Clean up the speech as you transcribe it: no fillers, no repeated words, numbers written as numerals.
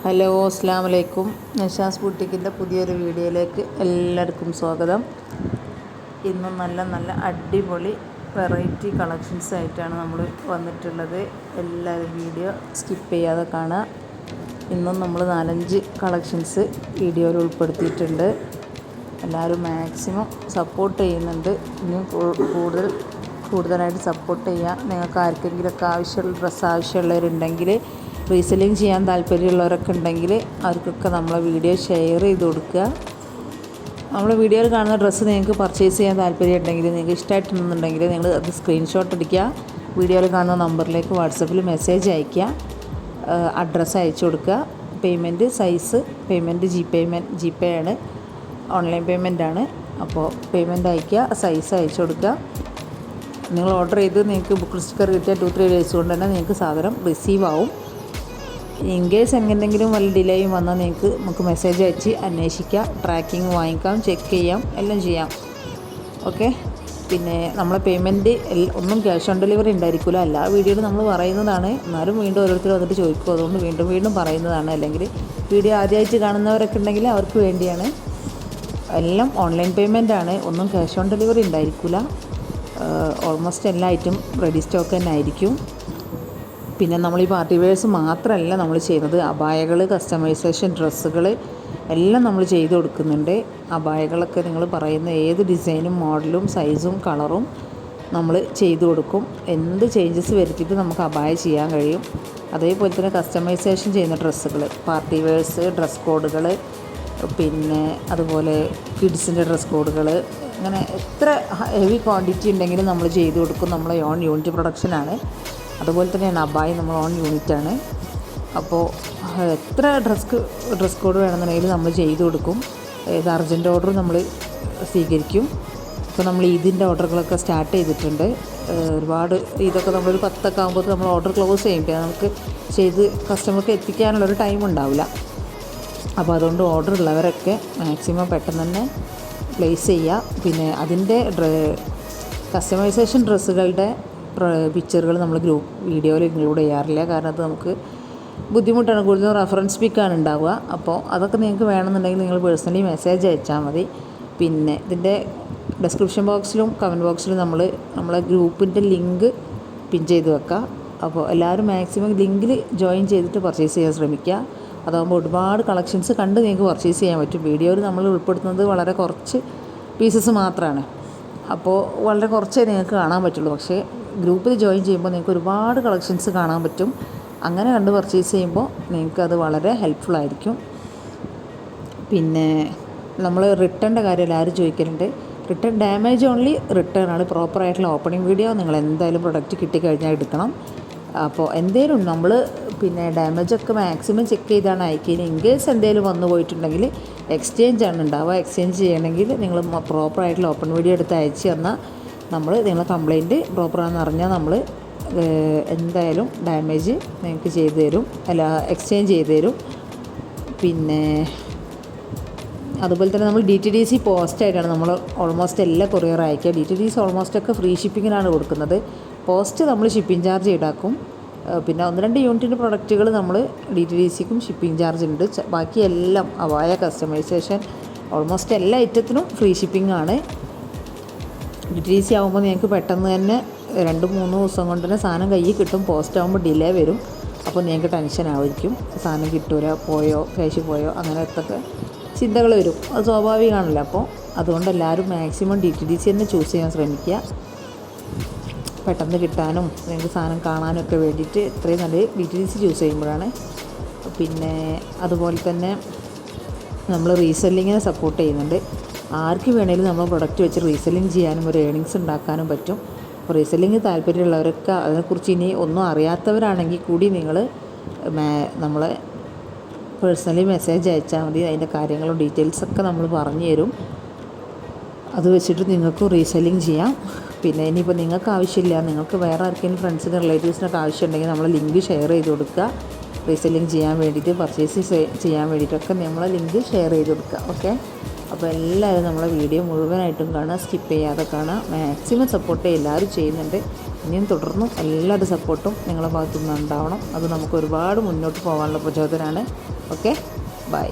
Hello, അസ്സലാമു അലൈക്കും. നിഷാസ് ബുട്ടിക്കിൻ്റെ പുതിയൊരു വീഡിയോയിലേക്ക് എല്ലാവർക്കും സ്വാഗതം. ഇന്നും നല്ല നല്ല അടിപൊളി വെറൈറ്റി കളക്ഷൻസ് ആയിട്ടാണ് നമ്മൾ വന്നിട്ടുള്ളത്. എല്ലാവരും വീഡിയോ സ്കിപ്പ് ചെയ്യാതെ കാണുക. ഇന്നും നമ്മൾ 4-5 കളക്ഷൻസ് വീഡിയോയിൽ ഉൾപ്പെടുത്തിയിട്ടുണ്ട്. എല്ലാവരും മാക്സിമം സപ്പോർട്ട് ചെയ്യുന്നുണ്ട്. ഇനിയും കൂടുതലായിട്ട് സപ്പോർട്ട് ചെയ്യുക. നിങ്ങൾക്ക് ആർക്കെങ്കിലുമൊക്കെ ആവശ്യമുള്ള ഡ്രസ്സ് ആവശ്യമുള്ളവരുണ്ടെങ്കിൽ, റീസെല്ലിങ് ചെയ്യാൻ താല്പര്യമുള്ളവരൊക്കെ ഉണ്ടെങ്കിൽ അവർക്കൊക്കെ നമ്മളെ വീഡിയോ ഷെയർ ചെയ്ത് കൊടുക്കുക. നമ്മളെ വീഡിയോയിൽ കാണുന്ന ഡ്രസ്സ് നിങ്ങൾക്ക് പർച്ചേസ് ചെയ്യാൻ താല്പര്യമുണ്ടെങ്കിൽ, നിങ്ങൾക്ക് ഇഷ്ടമായിട്ടുണ്ടെന്നുണ്ടെങ്കിൽ നിങ്ങൾ അത് സ്ക്രീൻഷോട്ട് അടിക്കുക. വീഡിയോയിൽ കാണുന്ന നമ്പറിലേക്ക് വാട്സപ്പിൽ മെസ്സേജ് അയയ്ക്കുക, അഡ്രസ്സ് അയച്ചു കൊടുക്കുക. പേയ്മെൻറ്റ് ജി പേ ആണ്, ഓൺലൈൻ പേയ്മെൻ്റ് ആണ്. അപ്പോൾ പേയ്മെൻറ്റ് അയയ്ക്കുക, സൈസ് അയച്ചു കൊടുക്കുക. നിങ്ങൾ ഓർഡർ ചെയ്ത് നിങ്ങൾക്ക് ബുക്ക് സ്റ്റിക്കർ കിട്ടിയ 2-3 ഡേയ്സ് കൊണ്ട് തന്നെ നിങ്ങൾക്ക് സാധനം റിസീവ് ആവും. ഇൻ കേസ് എന്തെങ്കിലും വല്ല ഡിലേയും വന്നാൽ നമുക്ക് മെസ്സേജ് അയച്ച് അന്വേഷിക്കാം, ട്രാക്കിങ് വാങ്ങിക്കാം, ചെക്ക് ചെയ്യാം, എല്ലാം ചെയ്യാം. ഓക്കെ. പിന്നെ നമ്മളെ പേയ്മെൻറ്റ് ഒന്നും ക്യാഷ് ഓൺ ഡെലിവറി ഉണ്ടായിരിക്കില്ല. എല്ലാ വീഡിയോയിലും നമ്മൾ പറയുന്നതാണ്, എന്നാലും വീണ്ടും ഓരോരുത്തർ വന്നിട്ട് ചോദിക്കും. അതുകൊണ്ട് വീണ്ടും പറയുന്നതാണ്. അല്ലെങ്കിൽ വീഡിയോ ആദ്യമായിട്ട് കാണുന്നവരൊക്കെ ഉണ്ടെങ്കിൽ അവർക്ക് വേണ്ടിയാണ്. എല്ലാം ഓൺലൈൻ പേയ്മെൻ്റ് ആണ്, ഒന്നും ക്യാഷ് ഓൺ ഡെലിവറി ഉണ്ടായിരിക്കില്ല. ഓൾമോസ്റ്റ് എല്ലാ ഐറ്റം റെഡി സ്റ്റോക്ക് തന്നെ ആയിരിക്കും. പിന്നെ നമ്മൾ ഈ പാർട്ടി വെയേഴ്സ് മാത്രമല്ല നമ്മൾ ചെയ്യുന്നത്, അബായകൾ, കസ്റ്റമൈസേഷൻ ഡ്രസ്സുകൾ എല്ലാം നമ്മൾ ചെയ്ത് കൊടുക്കുന്നുണ്ട്. അബായകളൊക്കെ നിങ്ങൾ പറയുന്ന ഏത് ഡിസൈനും മോഡലും സൈസും കളറും നമ്മൾ ചെയ്തു കൊടുക്കും. എന്ത് ചേഞ്ചസ് വരുത്തിയിട്ട് നമുക്ക് അബായ ചെയ്യാൻ കഴിയും. അതേപോലെ തന്നെ കസ്റ്റമൈസേഷൻ ചെയ്യുന്ന ഡ്രസ്സുകൾ, പാർട്ടി വെയേഴ്സ്, ഡ്രസ് കോഡുകൾ, പിന്നെ അതുപോലെ കിഡ്സിൻ്റെ ഡ്രസ് കോഡുകൾ, അങ്ങനെ എത്ര ഹെവി ക്വാണ്ടിറ്റി ഉണ്ടെങ്കിലും നമ്മൾ ചെയ്ത് കൊടുക്കും. നമ്മളെ ഓൺ യൂണിറ്റ് പ്രൊഡക്ഷനാണ്. അതുപോലെ തന്നെയാണ് അബായ നമ്മൾ ഓൺ യൂണിറ്റാണ്. അപ്പോൾ എത്ര ഡ്രസ് കോഡ് വേണമെന്നുണ്ടെങ്കിൽ നമ്മൾ ചെയ്ത് കൊടുക്കും. ഏത് അർജൻറ്റ് ഓർഡർ നമ്മൾ സ്വീകരിക്കും. ഇപ്പോൾ നമ്മൾ ഇതിൻ്റെ ഓർഡറുകളൊക്കെ സ്റ്റാർട്ട് ചെയ്തിട്ടുണ്ട്. ഒരുപാട് ഇതൊക്കെ നമ്മളൊരു 10 ആകുമ്പോൾ നമ്മൾ ഓർഡർ ക്ലോസ് ചെയ്യും. പിന്നെ നമുക്ക് ചെയ്ത് കസ്റ്റമർക്ക് എത്തിക്കാനുള്ളൊരു ടൈം ഉണ്ടാവില്ല. അപ്പോൾ അതുകൊണ്ട് ഓർഡർ ഉള്ളവരൊക്കെ മാക്സിമം പെട്ടെന്ന് തന്നെ പ്ലേസ് ചെയ്യുക. പിന്നെ അതിൻ്റെ കസ്റ്റമൈസേഷൻ ഡ്രസ്സുകളുടെ പിക്ചറുകൾ നമ്മൾ വീഡിയോയിൽ ഇൻക്ലൂഡ് ചെയ്യാറില്ല. കാരണം അത് നമുക്ക് ബുദ്ധിമുട്ടാണ്, കൂടുതലും റെഫറൻസ് പിക്കാണ് ഉണ്ടാവുക. അപ്പോൾ അതൊക്കെ നിങ്ങൾക്ക് വേണമെന്നുണ്ടെങ്കിൽ നിങ്ങൾ പേഴ്സണലി മെസ്സേജ് അയച്ചാൽ മതി. പിന്നെ ഇതിൻ്റെ ഡിസ്ക്രിപ്ഷൻ ബോക്സിലും കമൻറ്റ് ബോക്സിലും നമ്മളെ ഗ്രൂപ്പിൻ്റെ ലിങ്ക് പിൻ ചെയ്ത് വെക്കുക. അപ്പോൾ എല്ലാവരും മാക്സിമം ലിങ്കിൽ ജോയിൻ ചെയ്തിട്ട് പർച്ചേസ് ചെയ്യാൻ ശ്രമിക്കുക. അതാകുമ്പോൾ ഒരുപാട് കളക്ഷൻസ് കണ്ട് നിങ്ങൾക്ക് പർച്ചേസ് ചെയ്യാൻ പറ്റും. വീഡിയോയിൽ നമ്മൾ ഉൾപ്പെടുത്തുന്നത് വളരെ കുറച്ച് പീസസ് മാത്രമാണ്. അപ്പോൾ വളരെ കുറച്ചേ നിങ്ങൾക്ക് കാണാൻ പറ്റുള്ളൂ. പക്ഷേ ഗ്രൂപ്പിൽ ജോയിൻ ചെയ്യുമ്പോൾ നിങ്ങൾക്ക് ഒരുപാട് കളക്ഷൻസ് കാണാൻ പറ്റും. അങ്ങനെ കണ്ട് പർച്ചേസ് ചെയ്യുമ്പോൾ നിങ്ങൾക്കത് വളരെ ഹെൽപ്ഫുള്ളായിരിക്കും. പിന്നെ നമ്മൾ റിട്ടേണിൻ്റെ കാര്യം എല്ലാവരും ചോദിക്കലുണ്ട്. റിട്ടേൺ ഡാമേജ് ഓൺലി റിട്ടേൺ ആണ്. പ്രോപ്പറായിട്ടുള്ള ഓപ്പണിംഗ് വീഡിയോ നിങ്ങൾ എന്തായാലും പ്രൊഡക്റ്റ് കിട്ടിക്കഴിഞ്ഞാൽ എടുക്കണം. അപ്പോൾ എന്തേലും നമ്മൾ പിന്നെ ഡാമേജൊക്കെ മാക്സിമം ചെക്ക് ചെയ്താണ് അയക്കുന്നത്. ഇൻ കേസ് എന്തെങ്കിലും വന്നു പോയിട്ടുണ്ടെങ്കിൽ എക്സ്ചേഞ്ച് ആണ് ഉണ്ടാവുക. എക്സ്ചേഞ്ച് ചെയ്യണമെങ്കിൽ നിങ്ങൾ പ്രോപ്പറായിട്ടുള്ള ഓപ്പൺ വീഡിയോ എടുത്ത് അയച്ച് തന്നാൽ നിങ്ങളെ കംപ്ലയിൻറ്റ് പ്രോപ്പറാണെന്ന് അറിഞ്ഞാൽ നമ്മൾ എന്തായാലും ഡാമേജ് നിങ്ങൾക്ക് ചെയ്തു തരും, എക്സ്ചേഞ്ച് ചെയ്ത് തരും. പിന്നെ അതുപോലെ തന്നെ നമ്മൾ DTDC പോസ്റ്റായിട്ടാണ് നമ്മൾ ഓൾമോസ്റ്റ് എല്ലാ കൊറിയർ അയക്കുക. DTDC ഓൾമോസ്റ്റൊക്കെ ഫ്രീ ഷിപ്പിങ്ങിനാണ് കൊടുക്കുന്നത്. പോസ്റ്റ് നമ്മൾ ഷിപ്പിംഗ് ചാർജ് ഈടാക്കും. പിന്നെ 1-2 യൂണിറ്റിൻ്റെ പ്രൊഡക്റ്റുകൾ നമ്മൾ DTDCക്കും ഷിപ്പിംഗ് ചാർജ് ഉണ്ട്. ബാക്കി എല്ലാം അവായ കസ്റ്റമൈസേഷൻ ഓൾമോസ്റ്റ് എല്ലാ ഐറ്റത്തിനും ഫ്രീ ഷിപ്പിംഗ് ആണ്. DTDC ആകുമ്പോൾ നിങ്ങൾക്ക് പെട്ടെന്ന് തന്നെ 2-3 ദിവസം കൊണ്ട് തന്നെ സാധനം കയ്യിൽ കിട്ടും. പോസ്റ്റ് ആകുമ്പോൾ ഡിലേ വരും. അപ്പോൾ നിങ്ങൾക്ക് ടെൻഷൻ ആയിരിക്കും, സാധനം കിട്ടൂല, ക്യാഷ് പോയോ, അങ്ങനത്തെ ചിന്തകൾ വരും. അത് സ്വാഭാവികമാണല്ലോ. അപ്പോൾ അതുകൊണ്ട് എല്ലാവരും മാക്സിമം DTDC തന്നെ ചൂസ് ചെയ്യാൻ ശ്രമിക്കുക. പെട്ടെന്ന് കിട്ടാനും നിങ്ങൾക്ക് സാധനം കാണാനും ഒക്കെ വേണ്ടിയിട്ട് ഇത്രയും നല്ല DTDC ചൂസ് ചെയ്യുമ്പോഴാണ്. പിന്നെ അതുപോലെ തന്നെ നമ്മൾ റീസെല്ലിങ്ങിനെ സപ്പോർട്ട് ചെയ്യുന്നുണ്ട്. ആർക്ക് വേണമെങ്കിലും നമ്മൾ പ്രൊഡക്റ്റ് വെച്ച് റീസെല്ലിങ് ചെയ്യാനും ഒരു ഏണിങ്സ് ഉണ്ടാക്കാനും പറ്റും. അപ്പോൾ റീസെല്ലിങ് താല്പര്യമുള്ളവരൊക്കെ അതിനെക്കുറിച്ച് ഇനി ഒന്നും അറിയാത്തവരാണെങ്കിൽ കൂടി നിങ്ങൾ നമ്മളെ പേഴ്സണലി മെസ്സേജ് അയച്ചാൽ മതി. അതിൻ്റെ കാര്യങ്ങളും ഡീറ്റെയിൽസൊക്കെ നമ്മൾ പറഞ്ഞു തരും. അത് വെച്ചിട്ട് നിങ്ങൾക്കും റീസെല്ലിങ് ചെയ്യാം. പിന്നെ ഇനിയിപ്പോൾ നിങ്ങൾക്ക് ആവശ്യമില്ല, നിങ്ങൾക്ക് വേറെ ആർക്കെങ്കിലും ഫ്രണ്ട്സിന് റിലേറ്റീവ്സിനൊക്കെ ആവശ്യമുണ്ടെങ്കിൽ നമ്മൾ ലിങ്ക് ഷെയർ ചെയ്ത് കൊടുക്കുക. റീസെല്ലിങ് ചെയ്യാൻ വേണ്ടിയിട്ട്, പർച്ചേസ് ചെയ്യാൻ വേണ്ടിയിട്ടൊക്കെ നമ്മൾ ലിങ്ക് ഷെയർ ചെയ്ത് കൊടുക്കുക. ഓക്കെ. അപ്പോൾ എല്ലാവരും നമ്മളെ വീഡിയോ മുഴുവനായിട്ടും കാണുക, സ്കിപ്പ് ചെയ്യാതെ കാണുക. മാക്സിമം സപ്പോർട്ട് എല്ലാവരും ചെയ്യുന്നുണ്ട്. ഇനിയും തുടർന്നും എല്ലാവരുടെ സപ്പോർട്ടും നിങ്ങളുടെ ഭാഗത്തുനിന്ന് ഉണ്ടാവണം. അത് നമുക്ക് ഒരുപാട് മുന്നോട്ട് പോകാനുള്ള പ്രചോദനമാണ്. Okay, by.